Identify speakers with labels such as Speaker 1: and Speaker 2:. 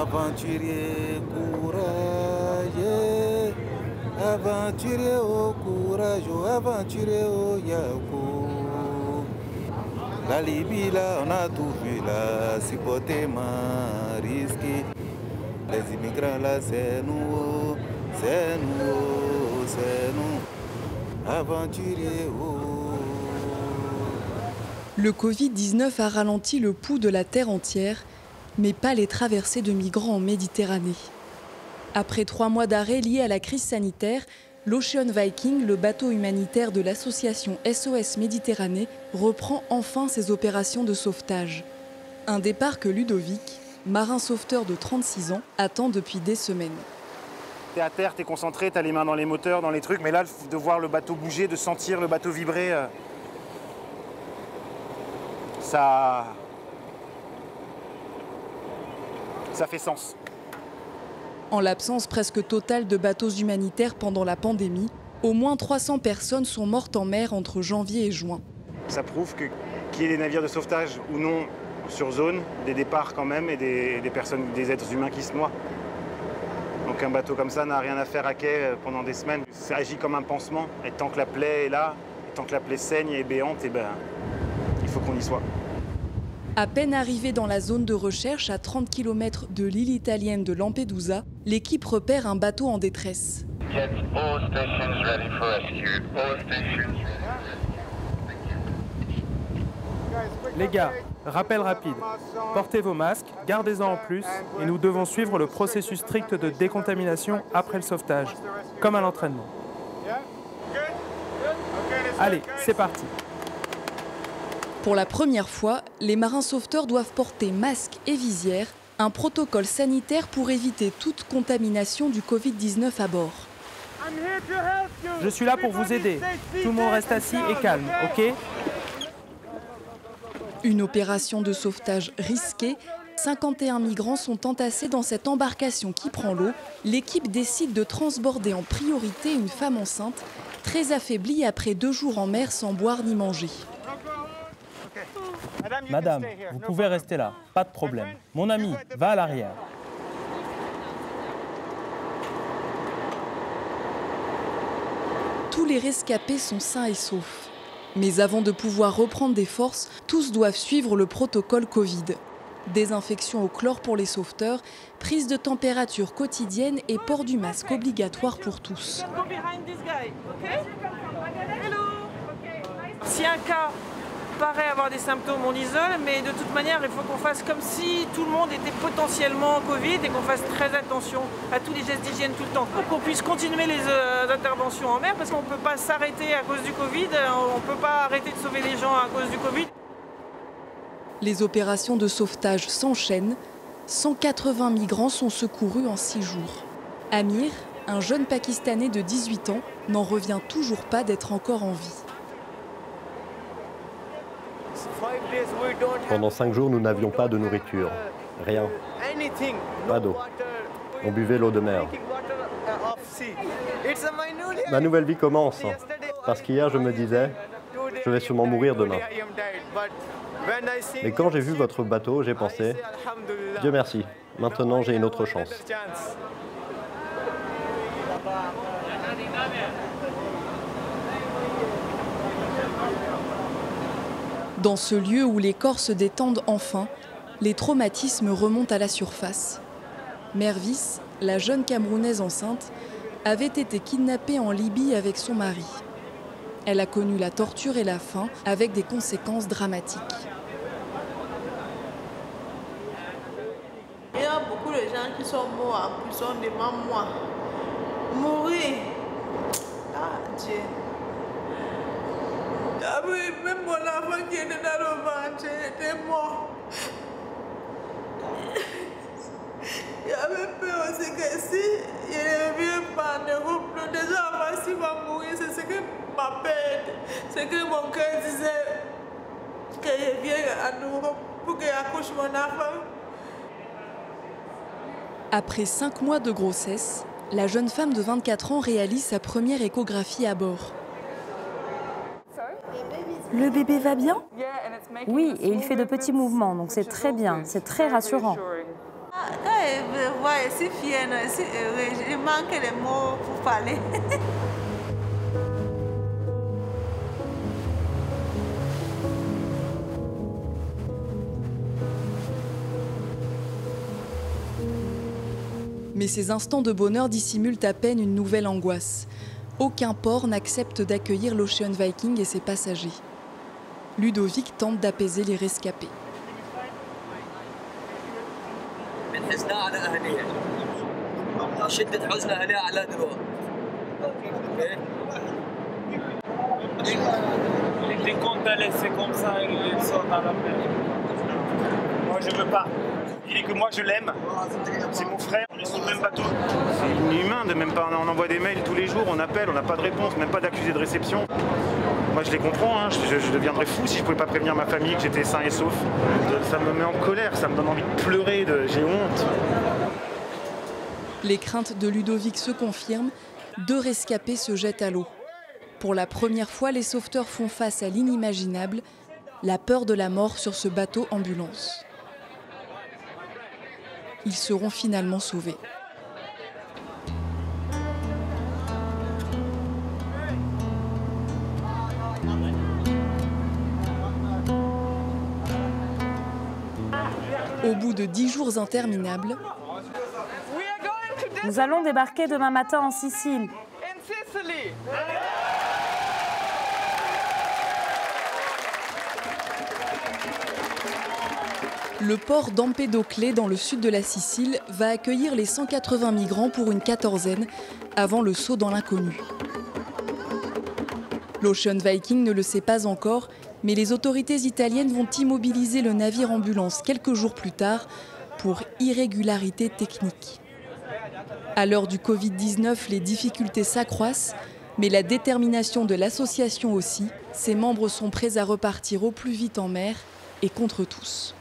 Speaker 1: Aventurier courageux, aventurier au courage, aventurier au Yako. La Libye, là, on a tout vu, là, c'est potentiellement risqué. Les immigrants, là, c'est nous, c'est nous, c'est nous, aventuriers.
Speaker 2: Le Covid-19 a ralenti le pouls de la terre entière, mais pas les traversées de migrants en Méditerranée. Après 3 mois d'arrêt liés à la crise sanitaire, l'Ocean Viking, le bateau humanitaire de l'association SOS Méditerranée, reprend enfin ses opérations de sauvetage. Un départ que Ludovic, marin sauveteur de 36 ans, attend depuis des semaines.
Speaker 3: T'es à terre, t'es concentré, t'as les mains dans les moteurs, dans les trucs, mais là, de voir le bateau bouger, de sentir le bateau vibrer, ça fait sens.
Speaker 2: En l'absence presque totale de bateaux humanitaires pendant la pandémie, au moins 300 personnes sont mortes en mer entre janvier et juin.
Speaker 3: Ça prouve qu'il y ait des navires de sauvetage ou non sur zone, des départs quand même et des personnes, des êtres humains qui se noient. Donc un bateau comme ça n'a rien à faire à quai pendant des semaines. Ça agit comme un pansement et tant que la plaie est là, et tant que la plaie saigne et est béante, et ben, il faut qu'on y soit.
Speaker 2: À peine arrivée dans la zone de recherche à 30 km de l'île italienne de Lampedusa, l'équipe repère un bateau en détresse.
Speaker 4: Les gars, rappel rapide. Portez vos masques, gardez-en en plus et nous devons suivre le processus strict de décontamination après le sauvetage, comme à l'entraînement. Allez, c'est parti.
Speaker 2: Pour la première fois, les marins sauveteurs doivent porter masques et visière, un protocole sanitaire pour éviter toute contamination du Covid-19 à bord.
Speaker 4: Je suis là pour vous aider. Tout le monde reste assis et calme, ok ?
Speaker 2: Une opération de sauvetage risquée. 51 migrants sont entassés dans cette embarcation qui prend l'eau. L'équipe décide de transborder en priorité une femme enceinte, très affaiblie après 2 jours en mer sans boire ni manger.
Speaker 4: Madame, vous pouvez rester là, pas de problème. Mon ami, va à l'arrière.
Speaker 2: Tous les rescapés sont sains et saufs. Mais avant de pouvoir reprendre des forces, tous doivent suivre le protocole Covid. Désinfection au chlore pour les sauveteurs, prise de température quotidienne et port du masque obligatoire pour tous.
Speaker 5: Si un cas paraît avoir des symptômes, on l'isole, mais de toute manière, il faut qu'on fasse comme si tout le monde était potentiellement Covid et qu'on fasse très attention à tous les gestes d'hygiène tout le temps. Pour qu'on puisse continuer les interventions en mer, parce qu'on ne peut pas s'arrêter à cause du Covid, on ne peut pas arrêter de sauver les gens à cause du Covid.
Speaker 2: Les opérations de sauvetage s'enchaînent. 180 migrants sont secourus en 6 jours. Amir, un jeune Pakistanais de 18 ans, n'en revient toujours pas d'être encore en vie.
Speaker 6: Pendant 5 jours, nous n'avions pas de nourriture, rien, pas d'eau. On buvait l'eau de mer. Ma nouvelle vie commence, parce qu'hier je me disais, je vais sûrement mourir demain. Mais quand j'ai vu votre bateau, j'ai pensé, Dieu merci, maintenant j'ai une autre chance.
Speaker 2: Dans ce lieu où les corps se détendent enfin, les traumatismes remontent à la surface. Mervis, la jeune Camerounaise enceinte, avait été kidnappée en Libye avec son mari. Elle a connu la torture et la faim avec des conséquences dramatiques.
Speaker 7: Il y a beaucoup de gens qui sont morts en prison devant moi. Mourir. Ah Dieu. Ah oui, même mon enfant qui était dans le ventre était mort. J'avais peur aussi que si je ne reviens pas en Europe, le déjà avant s'il va mourir, c'est ce que ma père, c'est que mon cœur disait que je viens en Europe pour que j'accouche mon enfant.
Speaker 2: Après 5 mois de grossesse, la jeune femme de 24 ans réalise sa première échographie à bord.
Speaker 8: Le bébé va bien ? Oui, et il fait de petits mouvements, donc c'est très bien, c'est très rassurant.
Speaker 7: Quand je vois si fière, si heureuse, il manque les mots pour parler.
Speaker 2: Mais ces instants de bonheur dissimulent à peine une nouvelle angoisse. Aucun port n'accepte d'accueillir l'Ocean Viking et ses passagers. Ludovic tente d'apaiser les rescapés.
Speaker 8: Les comptes à laisser comme ça, ils sortent dans la mer. Moi, je veux pas. Il est que moi, je l'aime. C'est mon frère, on est sur le même bateau.
Speaker 3: C'est inhumain de même pas. On envoie des mails tous les jours, on appelle, on n'a pas de réponse, même pas d'accusé de réception. Moi, je les comprends, hein. Je deviendrais fou si je pouvais pas prévenir ma famille que j'étais sain et sauf. Ça me met en colère, ça me donne envie de pleurer, j'ai honte.
Speaker 2: Les craintes de Ludovic se confirment. 2 rescapés se jettent à l'eau. Pour la première fois, les sauveteurs font face à l'inimaginable, la peur de la mort sur ce bateau ambulance. Ils seront finalement sauvés. Au bout de 10 jours interminables,
Speaker 9: nous allons débarquer demain matin en Sicile.
Speaker 2: le port d'Empédocle, dans le sud de la Sicile, va accueillir les 180 migrants pour une quatorzaine, avant le saut dans l'inconnu. L'Ocean Viking ne le sait pas encore, mais les autorités italiennes vont immobiliser le navire ambulance quelques jours plus tard pour irrégularité technique. À l'heure du Covid-19, les difficultés s'accroissent, mais la détermination de l'association aussi. Ses membres sont prêts à repartir au plus vite en mer et contre tous.